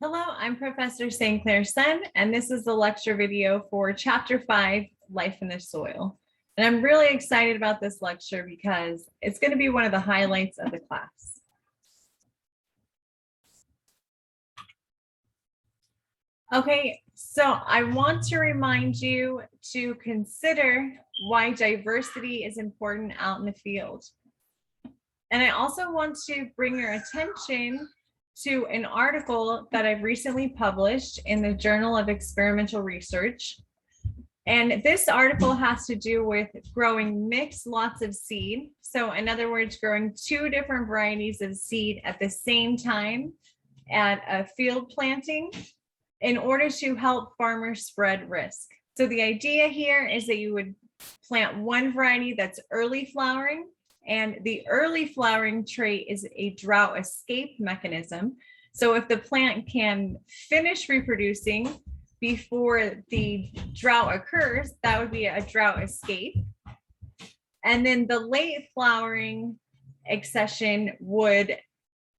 Hello, I'm Professor St. Clair Sun, and this is the lecture video for Chapter 5, Life in the Soil. And I'm really excited about this lecture because it's going to be one of the highlights of the class. Okay, so I want to remind you to consider why diversity is important out in the field. And I also want to bring your attention to an article that I've recently published in the Journal of Experimental Research. And this article has to do with growing mixed lots of seed. So in other words, growing two different varieties of seed at the same time at a field planting in order to help farmers spread risk. So the idea here is that you would plant one variety that's early flowering, and the early flowering trait is a drought escape mechanism. So if the plant can finish reproducing before the drought occurs, that would be a drought escape. And then the late flowering accession would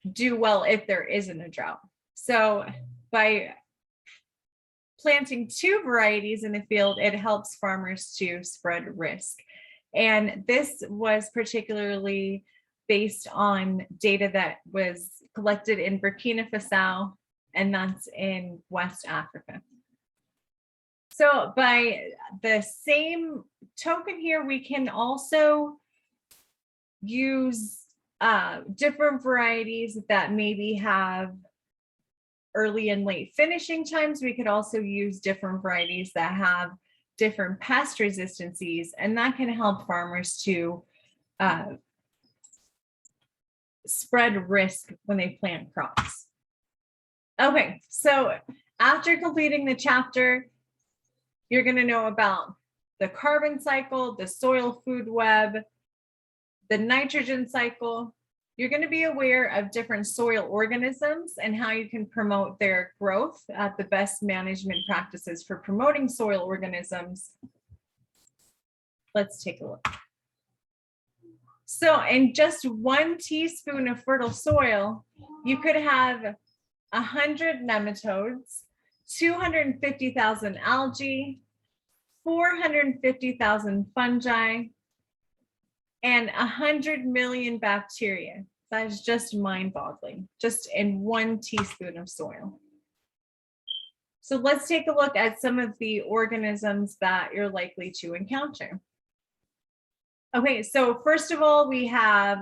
do well if there isn't a drought. So by planting two varieties in the field, it helps farmers to spread risk. And this was particularly based on data that was collected in Burkina Faso, and that's in West Africa. So by the same token here, we can also use different varieties that maybe have early and late finishing times. We could also use different varieties that have different pest resistancies, and that can help farmers to spread risk when they plant crops. Okay, so after completing the chapter, you're going to know about the carbon cycle, the soil food web, the nitrogen cycle. You're going to be aware of different soil organisms and how you can promote their growth, the best management practices for promoting soil organisms. Let's take a look. So in just 1 teaspoon of fertile soil, you could have 100 nematodes, 250,000 algae, 450,000 fungi, and 100 million bacteria. That is just mind-boggling, just in 1 teaspoon of soil. So let's take a look at some of the organisms that you're likely to encounter. Okay, so first of all, we have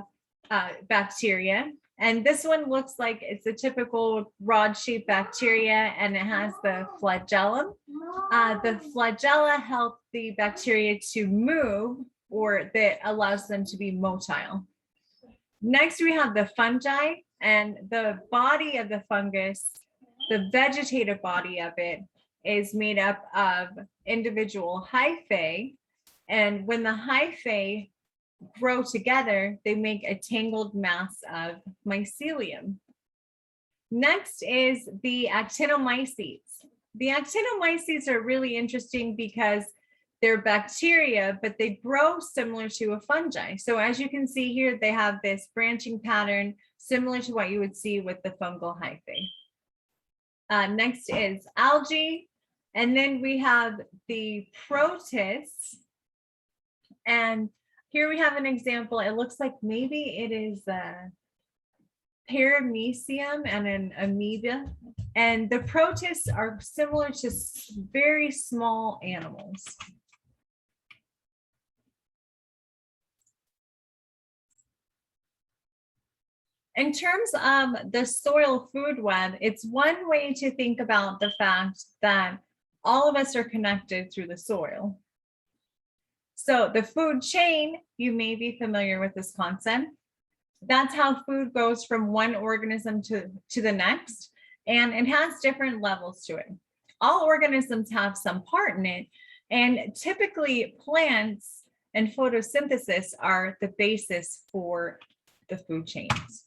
bacteria, and this one looks like it's a typical rod-shaped bacteria, and it has the flagellum. The flagella help the bacteria to move, or that allows them to be motile. Next, we have the fungi, and the body of the fungus, the vegetative body of it, is made up of individual hyphae. And when the hyphae grow together, they make a tangled mass of mycelium. Next is the actinomycetes. The actinomycetes are really interesting because they're bacteria, but they grow similar to a fungi. So as you can see here, they have this branching pattern similar to what you would see with the fungal hyphae. Next is algae. And then we have the protists. And here we have an example. It looks like maybe it is a paramecium and an amoeba. And the protists are similar to very small animals. In terms of the soil food web, it's one way to think about the fact that all of us are connected through the soil. So the food chain, you may be familiar with this concept. That's how food goes from one organism to the next, and it has different levels to it. All organisms have some part in it, and typically plants and photosynthesis are the basis for the food chains.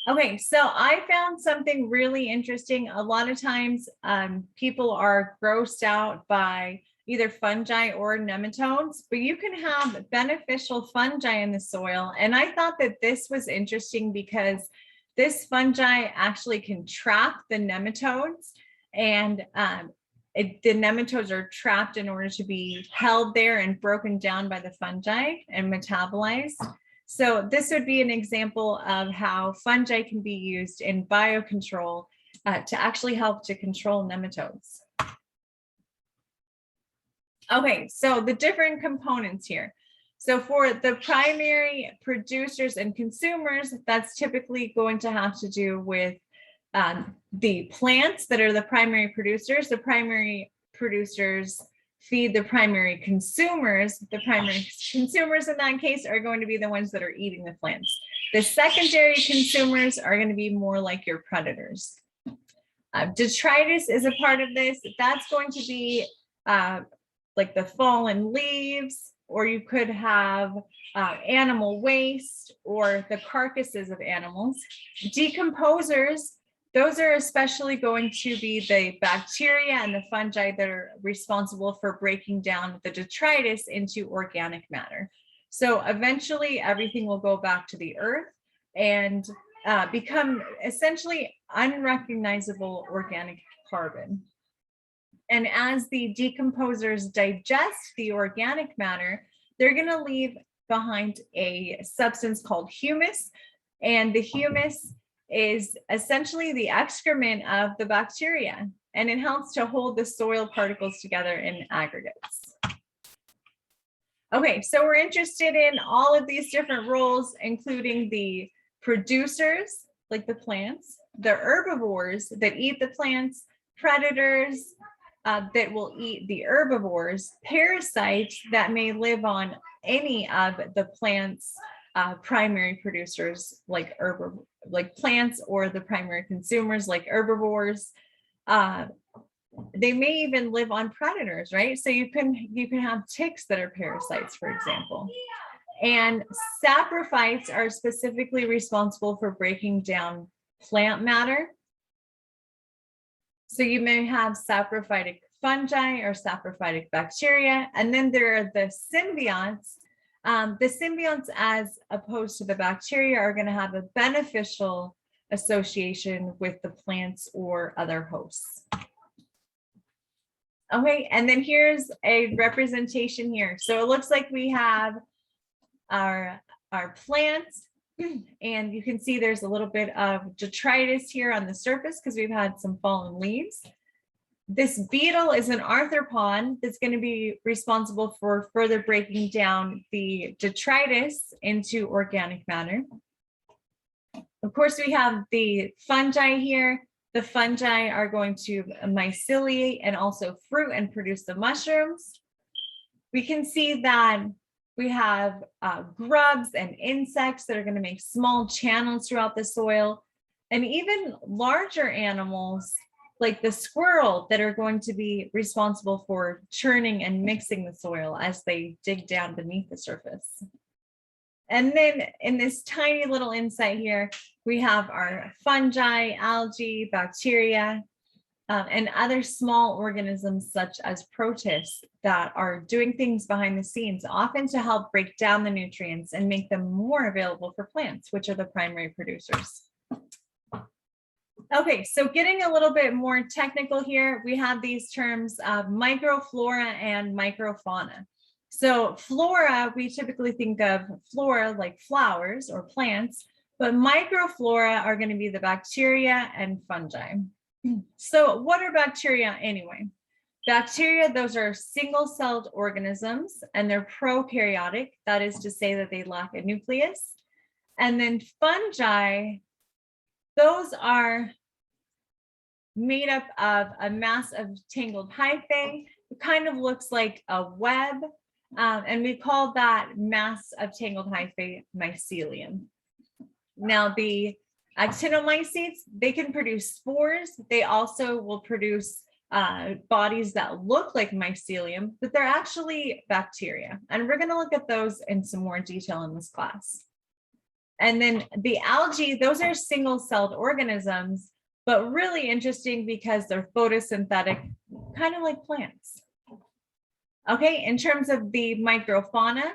Okay, so I found something really interesting. A lot of times people are grossed out by either fungi or nematodes, but you can have beneficial fungi in the soil. And I thought that this was interesting because This fungi actually can trap the nematodes, and the nematodes are trapped in order to be held there and broken down by the fungi and metabolized. So this would be an example of how fungi can be used in biocontrol to actually help to control nematodes. Okay, so the different components here. So for the primary producers and consumers, that's typically going to have to do with the plants that are the primary producers. The primary producers feed the primary consumers. The primary consumers in that case are going to be the ones that are eating the plants. The secondary consumers are going to be more like your predators. Detritus is a part of this. That's going to be like the fallen leaves, or you could have animal waste or the carcasses of animals. Decomposers, those are especially going to be the bacteria and the fungi that are responsible for breaking down the detritus into organic matter. So eventually everything will go back to the earth and become essentially unrecognizable organic carbon. And as the decomposers digest the organic matter, they're going to leave behind a substance called humus. And the humus is essentially the excrement of the bacteria, and it helps to hold the soil particles together in aggregates. Okay, so we're interested in all of these different roles, including the producers, like the plants, the herbivores that eat the plants, predators that will eat the herbivores, parasites that may live on any of the plants' primary producers, like plants, or the primary consumers, like herbivores. They may even live on predators, right? So you can have ticks that are parasites, for example. And saprophytes are specifically responsible for breaking down plant matter. So you may have saprophytic fungi or saprophytic bacteria. And then there are the symbionts. The symbionts, as opposed to the bacteria, are going to have a beneficial association with the plants or other hosts. Okay, and then here's a representation here. So it looks like we have our plants, and you can see there's a little bit of detritus here on the surface because we've had some fallen leaves. This beetle is an arthropod that's going to be responsible for further breaking down the detritus into organic matter. Of course, we have the fungi here. The fungi are going to myceliate and also fruit and produce the mushrooms. We can see that we have grubs and insects that are going to make small channels throughout the soil, and even larger animals like the squirrel that are going to be responsible for churning and mixing the soil as they dig down beneath the surface. And then in this tiny little insight here, we have our fungi, algae, bacteria, and other small organisms such as protists that are doing things behind the scenes, often to help break down the nutrients and make them more available for plants, which are the primary producers. Okay, so getting a little bit more technical here, we have these terms of microflora and microfauna. So flora, we typically think of flora like flowers or plants, but microflora are going to be the bacteria and fungi. So what are bacteria anyway? Bacteria, those are single-celled organisms, and they're prokaryotic. That is to say that they lack a nucleus. And then fungi, those are made up of a mass of tangled hyphae. It kind of looks like a web, and we call that mass of tangled hyphae mycelium. Now, the actinomycetes, they can produce spores. They also will produce bodies that look like mycelium, but they're actually bacteria. And we're going to look at those in some more detail in this class. And then the algae, those are single-celled organisms, but really interesting because they're photosynthetic, kind of like plants. Okay, in terms of the microfauna,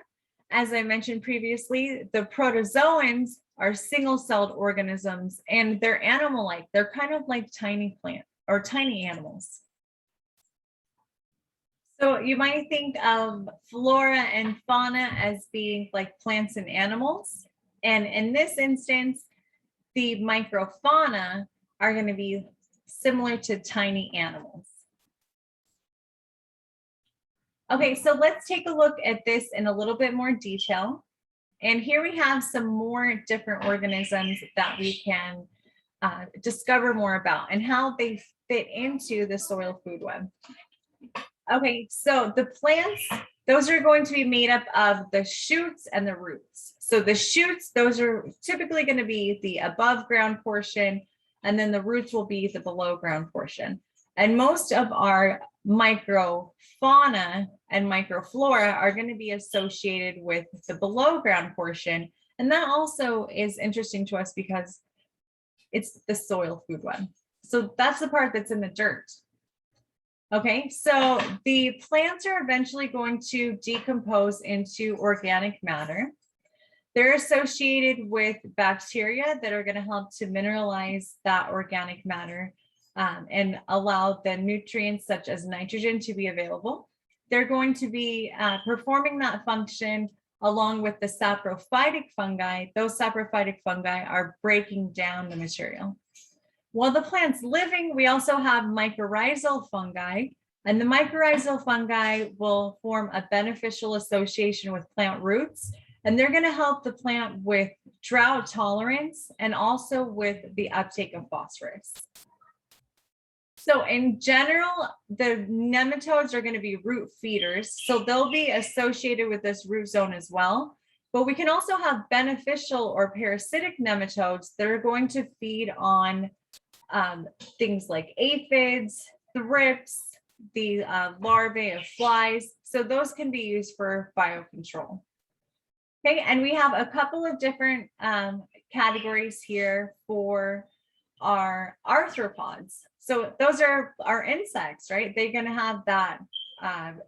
as I mentioned previously, the protozoans, are single-celled organisms, and they're animal-like. They're kind of like tiny plant or tiny animals. So you might think of flora and fauna as being like plants and animals. And in this instance, the microfauna are going to be similar to tiny animals. Okay, so let's take a look at this in a little bit more detail. And here we have some more different organisms that we can discover more about and how they fit into the soil food web. Okay, so the plants, those are going to be made up of the shoots and the roots. So the shoots, those are typically going to be the above ground portion, and then the roots will be the below ground portion. And most of our microfauna and microflora are going to be associated with the below ground portion. And that also is interesting to us because it's the soil food web. So that's the part that's in the dirt. Okay, so the plants are eventually going to decompose into organic matter. They're associated with bacteria that are going to help to mineralize that organic matter and allow the nutrients such as nitrogen to be available. They're going to be performing that function along with the saprophytic fungi. Those saprophytic fungi are breaking down the material. While the plant's living, we also have mycorrhizal fungi, and the mycorrhizal fungi will form a beneficial association with plant roots, and they're going to help the plant with drought tolerance and also with the uptake of phosphorus. So in general, the nematodes are going to be root feeders, so they'll be associated with this root zone as well. But we can also have beneficial or parasitic nematodes that are going to feed on things like aphids, thrips, the larvae of flies. So those can be used for biocontrol. Okay, and we have a couple of different categories here for our arthropods. So those are our insects, right? They're going to have that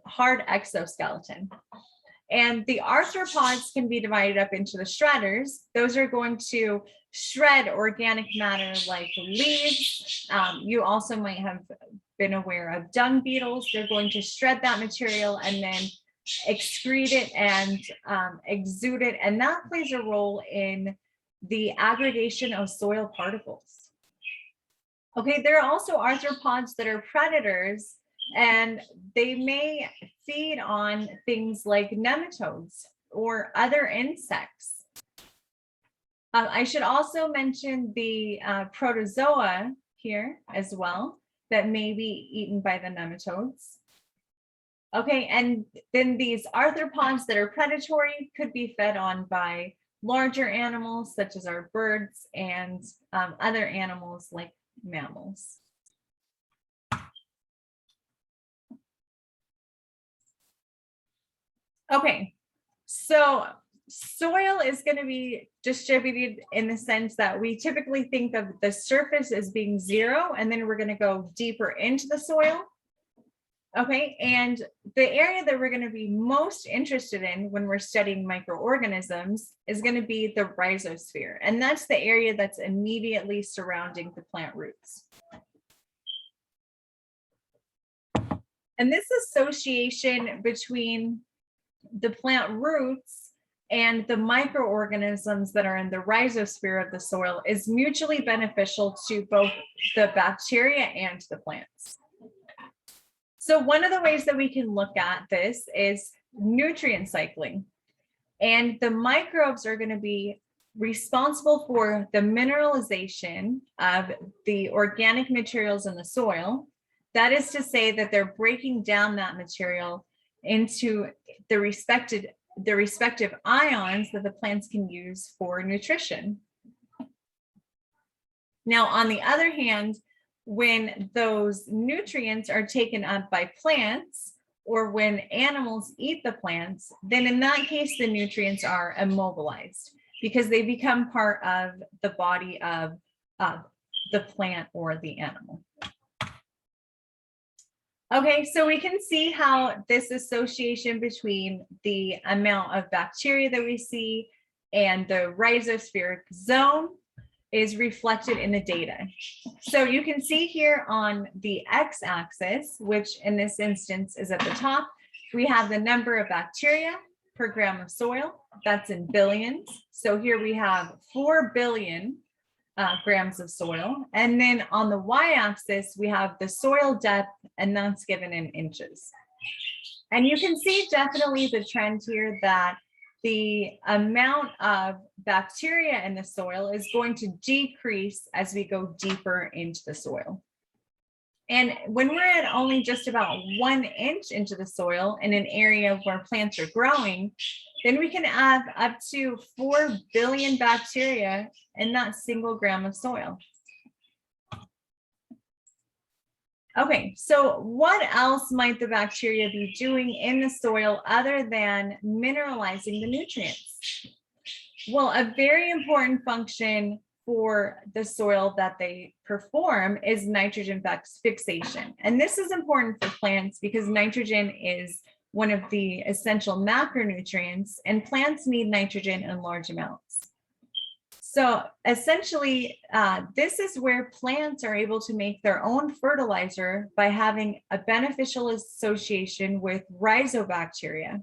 hard exoskeleton. And the arthropods can be divided up into the shredders. Those are going to shred organic matter like leaves. You also might have been aware of dung beetles. They're going to shred that material and then excrete it and exude it. And that plays a role in the aggregation of soil particles. Okay, there are also arthropods that are predators, and they may feed on things like nematodes or other insects. I should also mention the protozoa here as well that may be eaten by the nematodes. Okay, and then these arthropods that are predatory could be fed on by larger animals such as our birds and other animals like mammals. Okay, so soil is going to be distributed in the sense that we typically think of the surface as being zero, and then we're going to go deeper into the soil. Okay, and the area that we're going to be most interested in when we're studying microorganisms is going to be the rhizosphere, and that's the area that's immediately surrounding the plant roots. And this association between the plant roots and the microorganisms that are in the rhizosphere of the soil is mutually beneficial to both the bacteria and the plants. So one of the ways that we can look at this is nutrient cycling. And the microbes are going to be responsible for the mineralization of the organic materials in the soil. That is to say that they're breaking down that material into the respective ions that the plants can use for nutrition. Now, on the other hand, when those nutrients are taken up by plants, or when animals eat the plants, then in that case, the nutrients are immobilized because they become part of the body of the plant or the animal. Okay, so we can see how this association between the amount of bacteria that we see and the rhizospheric zone is reflected in the data. So you can see here on the x-axis, which in this instance is at the top, we have the number of bacteria per gram of soil. That's in billions. So here we have 4 billion grams of soil. And then on the y-axis, we have the soil depth, and that's given in inches. And you can see definitely the trend here that the amount of bacteria in the soil is going to decrease as we go deeper into the soil. And when we're at only just about 1 inch into the soil in an area where plants are growing, then we can have up to 4 billion bacteria in that single gram of soil. Okay, so what else might the bacteria be doing in the soil other than mineralizing the nutrients? Well, a very important function for the soil that they perform is nitrogen fixation. And this is important for plants because nitrogen is one of the essential macronutrients, and plants need nitrogen in large amounts. So essentially, this is where plants are able to make their own fertilizer by having a beneficial association with rhizobacteria.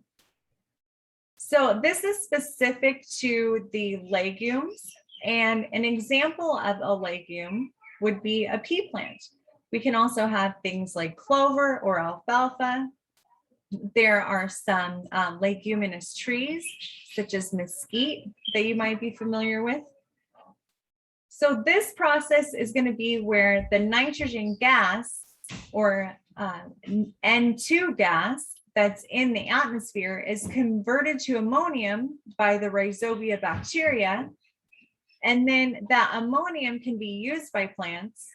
So this is specific to the legumes, and an example of a legume would be a pea plant. We can also have things like clover or alfalfa. There are some leguminous trees, such as mesquite, that you might be familiar with. So this process is going to be where the nitrogen gas, or N2 gas, that's in the atmosphere is converted to ammonium by the rhizobia bacteria. And then that ammonium can be used by plants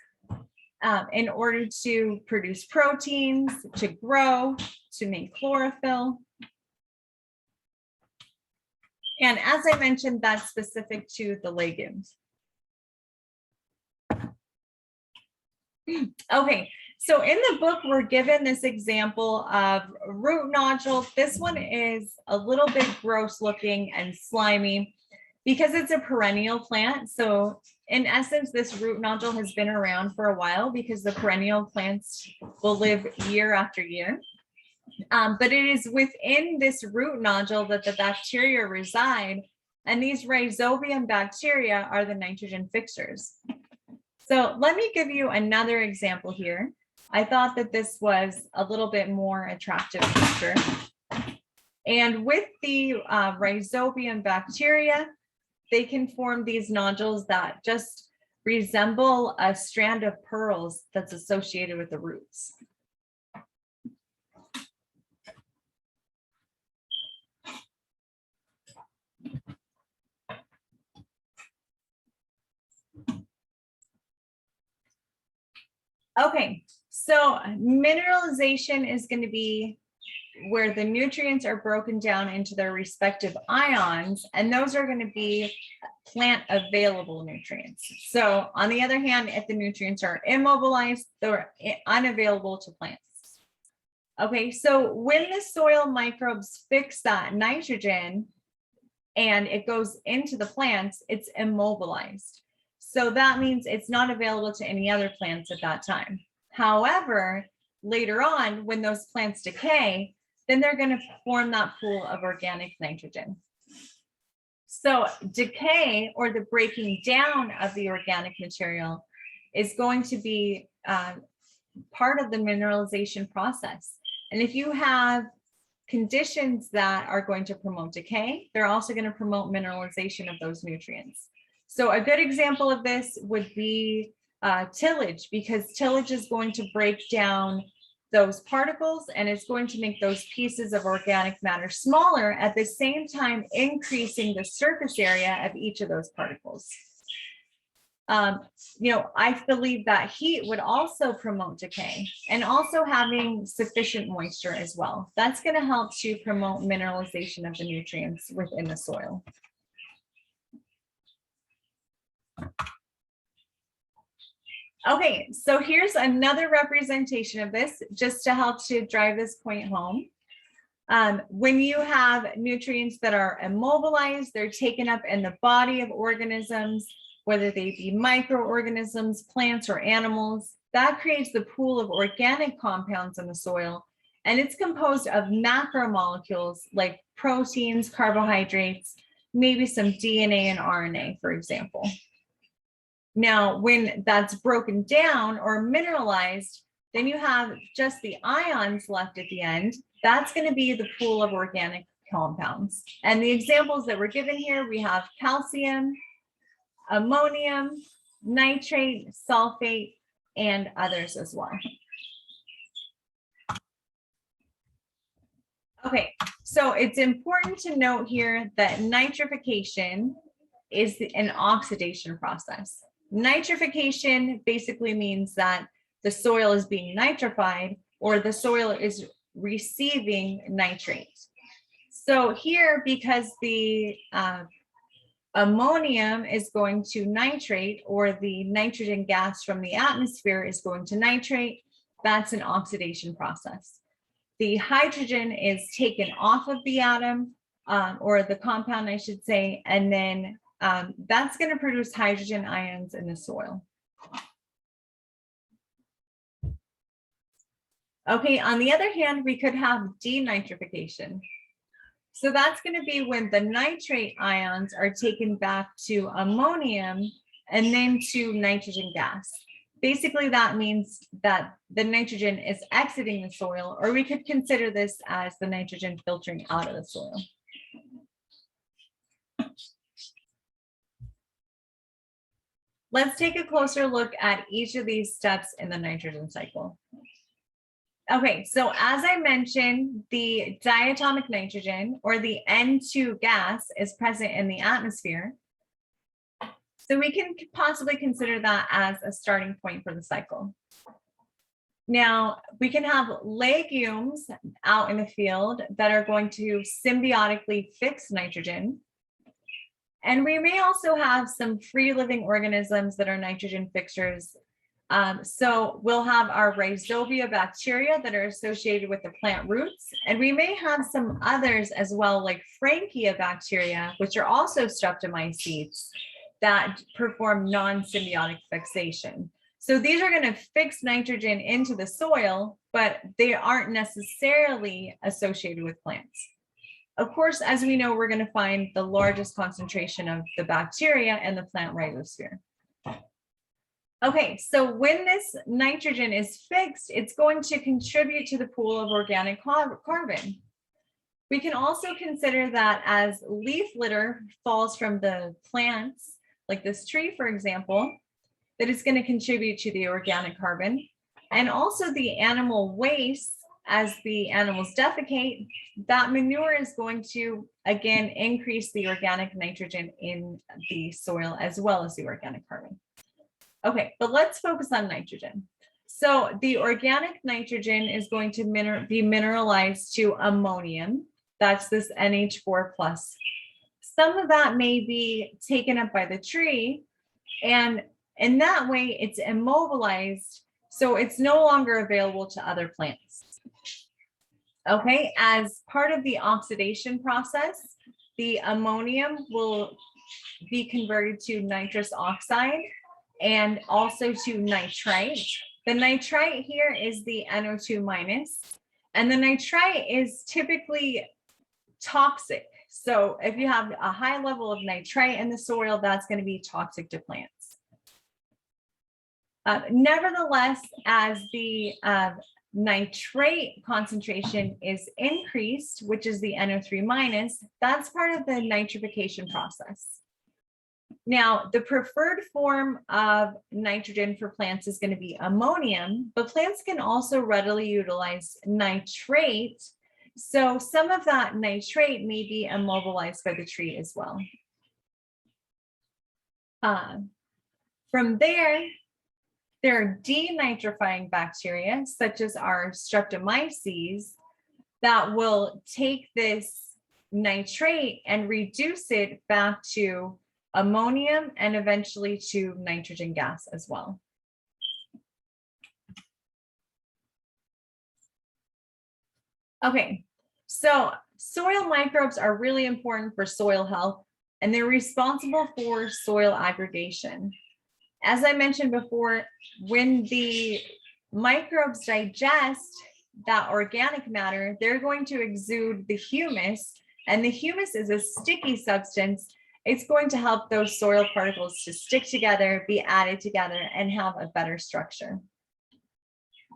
in order to produce proteins, to grow, to make chlorophyll. And as I mentioned, that's specific to the legumes. Okay, so in the book, we're given this example of root nodule. This one is a little bit gross looking and slimy because it's a perennial plant. So in essence, this root nodule has been around for a while because the perennial plants will live year after year. But it is within this root nodule that the bacteria reside, and these rhizobium bacteria are the nitrogen fixers. So let me give you another example here. I thought that this was a little bit more attractive picture. And with the rhizobium bacteria, they can form these nodules that just resemble a strand of pearls that's associated with the roots. Okay, so mineralization is going to be where the nutrients are broken down into their respective ions, and those are going to be plant available nutrients. So on the other hand, if the nutrients are immobilized, they're unavailable to plants. Okay, so when the soil microbes fix that nitrogen and it goes into the plants, it's immobilized. So that means it's not available to any other plants at that time. However, later on, when those plants decay, then they're going to form that pool of organic nitrogen. So decay, or the breaking down of the organic material, is going to be part of the mineralization process. And if you have conditions that are going to promote decay, they're also going to promote mineralization of those nutrients. So a good example of this would be tillage, because tillage is going to break down those particles and it's going to make those pieces of organic matter smaller, at the same time increasing the surface area of each of those particles. I believe that heat would also promote decay, and also having sufficient moisture as well. That's going to help to promote mineralization of the nutrients within the soil. Okay, so here's another representation of this, just to help to drive this point home. When you have nutrients that are immobilized, they're taken up in the body of organisms, whether they be microorganisms, plants, or animals. That creates the pool of organic compounds in the soil, and it's composed of macromolecules like proteins, carbohydrates, maybe some DNA and RNA, for example. Now, when that's broken down or mineralized, then you have just the ions left at the end. That's going to be the pool of organic compounds. And the examples that were given here, we have calcium, ammonium, nitrate, sulfate, and others as well. Okay, so it's important to note here that nitrification is an oxidation process. Nitrification basically means that the soil is being nitrified, or the soil is receiving nitrate. So here, because the ammonium is going to nitrate, or the nitrogen gas from the atmosphere is going to nitrate, that's an oxidation process. The hydrogen is taken off of the atom, or the compound, I should say, and then that's going to produce hydrogen ions in the soil. Okay, on the other hand, we could have denitrification. So that's going to be when the nitrate ions are taken back to ammonium and then to nitrogen gas. Basically, that means that the nitrogen is exiting the soil, or we could consider this as the nitrogen filtering out of the soil. Let's take a closer look at each of these steps in the nitrogen cycle. Okay, so as I mentioned, the diatomic nitrogen, or the N2 gas, is present in the atmosphere. So we can possibly consider that as a starting point for the cycle. Now, we can have legumes out in the field that are going to symbiotically fix nitrogen. And we may also have some free living organisms that are nitrogen fixers. So we'll have our Rhizobacteria that are associated with the plant roots, and we may have some others as well, like Bacteria, which are also streptomycetes that perform non-symbiotic fixation. So these are going to fix nitrogen into the soil, but they aren't necessarily associated with plants. Of course, as we know, we're going to find the largest concentration of the bacteria in the plant rhizosphere. Okay, so when this nitrogen is fixed, it's going to contribute to the pool of organic carbon. We can also consider that as leaf litter falls from the plants, like this tree, for example, that is going to contribute to the organic carbon. And also the animal waste, as the animals defecate, that manure is going to, again, increase the organic nitrogen in the soil as well as the organic carbon. Okay, but let's focus on nitrogen. So the organic nitrogen is going to be mineralized to ammonium. That's this NH4+. Some of that may be taken up by the tree, and in that way it's immobilized, so it's no longer available to other plants. Okay, as part of the oxidation process, the ammonium will be converted to nitrous oxide and also to nitrite. The nitrite here is the NO2-, and the nitrite is typically toxic. So if you have a high level of nitrite in the soil, that's going to be toxic to plants. Nevertheless, as the nitrate concentration is increased, which is the NO3-, that's part of the nitrification process. Now, the preferred form of nitrogen for plants is going to be ammonium, but plants can also readily utilize nitrate. So some of that nitrate may be immobilized by the tree as well. From there are denitrifying bacteria, such as our streptomyces, that will take this nitrate and reduce it back to ammonium and eventually to nitrogen gas as well. Okay, So soil microbes are really important for soil health, and they're responsible for soil aggregation. As I mentioned before, when the microbes digest that organic matter, they're going to exude the humus, and the humus is a sticky substance. It's going to help those soil particles to stick together, be added together, and have a better structure.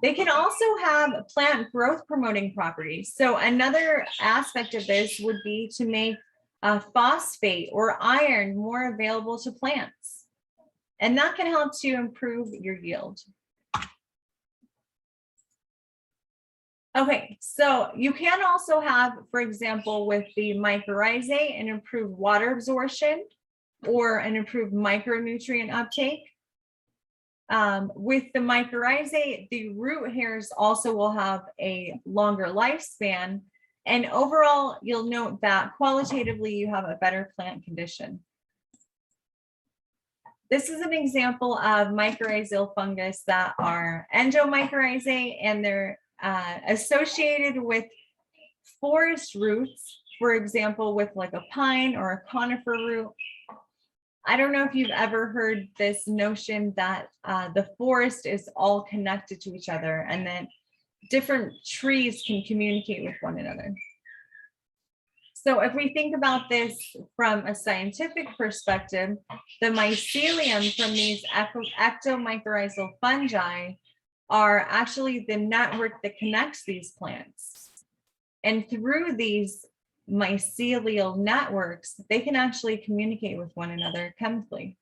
They can also have plant growth promoting properties. So another aspect of this would be to make phosphate or iron more available to plants. And that can help to improve your yield. Okay, so you can also have, for example, with the mycorrhizae, an improved water absorption or an improved micronutrient uptake. With the mycorrhizae, the root hairs also will have a longer lifespan. And overall, you'll note that qualitatively you have a better plant condition. This is an example of mycorrhizal fungus that are endomycorrhizae, and they're associated with forest roots, for example, with like a pine or a conifer root. I don't know if you've ever heard this notion that the forest is all connected to each other and that different trees can communicate with one another. So if we think about this from a scientific perspective, the mycelium from these ectomycorrhizal fungi are actually the network that connects these plants. And through these mycelial networks, they can actually communicate with one another chemically.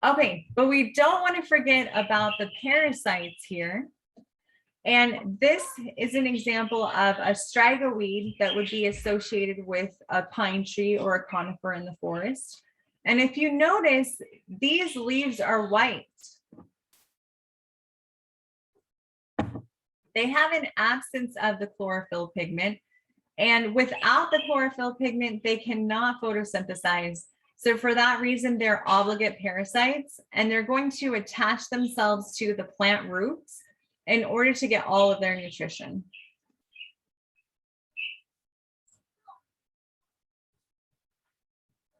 Okay, but we don't want to forget about the parasites here. And this is an example of a stragoweed that would be associated with a pine tree or a conifer in the forest. And if you notice, these leaves are white. They have an absence of the chlorophyll pigment. And without the chlorophyll pigment, they cannot photosynthesize. So for that reason, they're obligate parasites, and they're going to attach themselves to the plant roots in order to get all of their nutrition.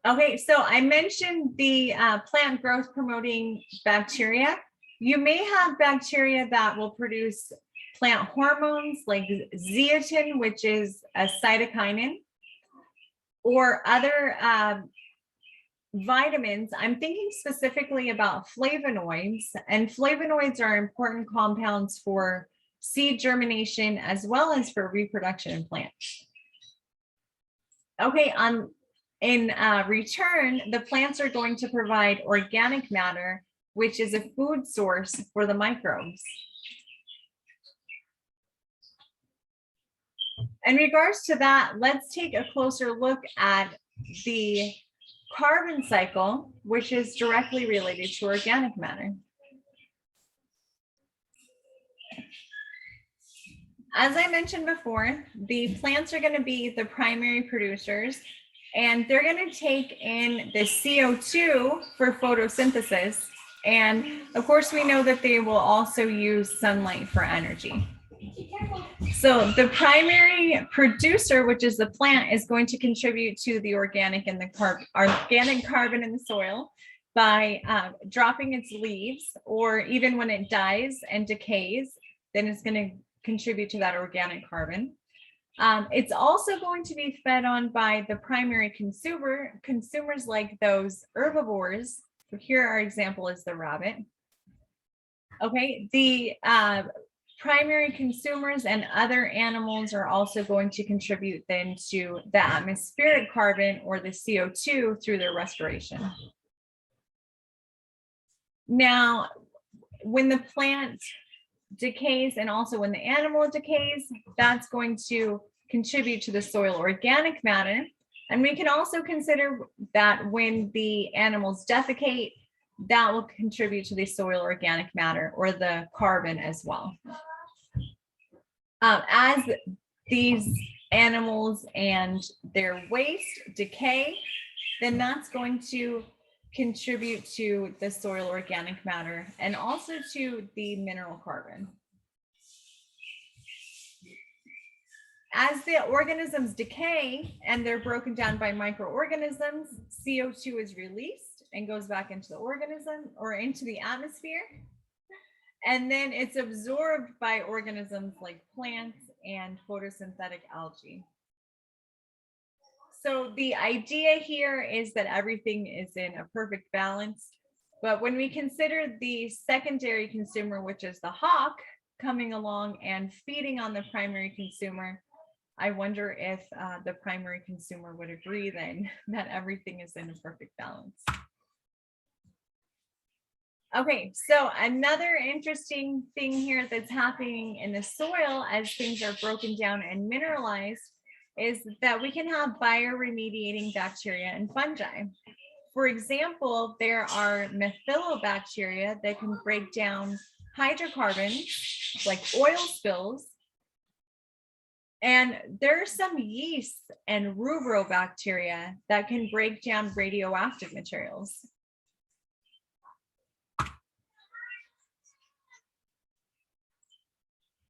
Okay, so I mentioned the plant growth promoting bacteria. You may have bacteria that will produce plant hormones like zeatin, which is a cytokinin, or other vitamins. I'm thinking specifically about flavonoids, and flavonoids are important compounds for seed germination as well as for reproduction in plants. Okay, in return, the plants are going to provide organic matter, which is a food source for the microbes. In regards to that, let's take a closer look at the carbon cycle, which is directly related to organic matter. As I mentioned before, the plants are going to be the primary producers, and they're going to take in the CO2 for photosynthesis. And of course, we know that they will also use sunlight for energy. So the primary producer, which is the plant, is going to contribute to the organic and the organic carbon in the soil by dropping its leaves, or even when it dies and decays, then it's going to contribute to that organic carbon. It's also going to be fed on by the primary consumers like those herbivores. So here our example is the rabbit. Okay, the primary consumers and other animals are also going to contribute then to the atmospheric carbon or the CO2 through their respiration. Now, when the plant decays and also when the animal decays, that's going to contribute to the soil organic matter. And we can also consider that when the animals defecate, that will contribute to the soil organic matter or the carbon as well. As these animals and their waste decay, then that's going to contribute to the soil organic matter and also to the mineral carbon. As the organisms decay and they're broken down by microorganisms, CO2 is released and goes back into the organism or into the atmosphere. And then it's absorbed by organisms like plants and photosynthetic algae. So the idea here is that everything is in a perfect balance. But when we consider the secondary consumer, which is the hawk, coming along and feeding on the primary consumer, I wonder if the primary consumer would agree then that everything is in a perfect balance. Okay, so another interesting thing here that's happening in the soil as things are broken down and mineralized is that we can have bioremediating bacteria and fungi. For example, there are methylobacteria that can break down hydrocarbons like oil spills. And there are some yeasts and rubrobacteria that can break down radioactive materials.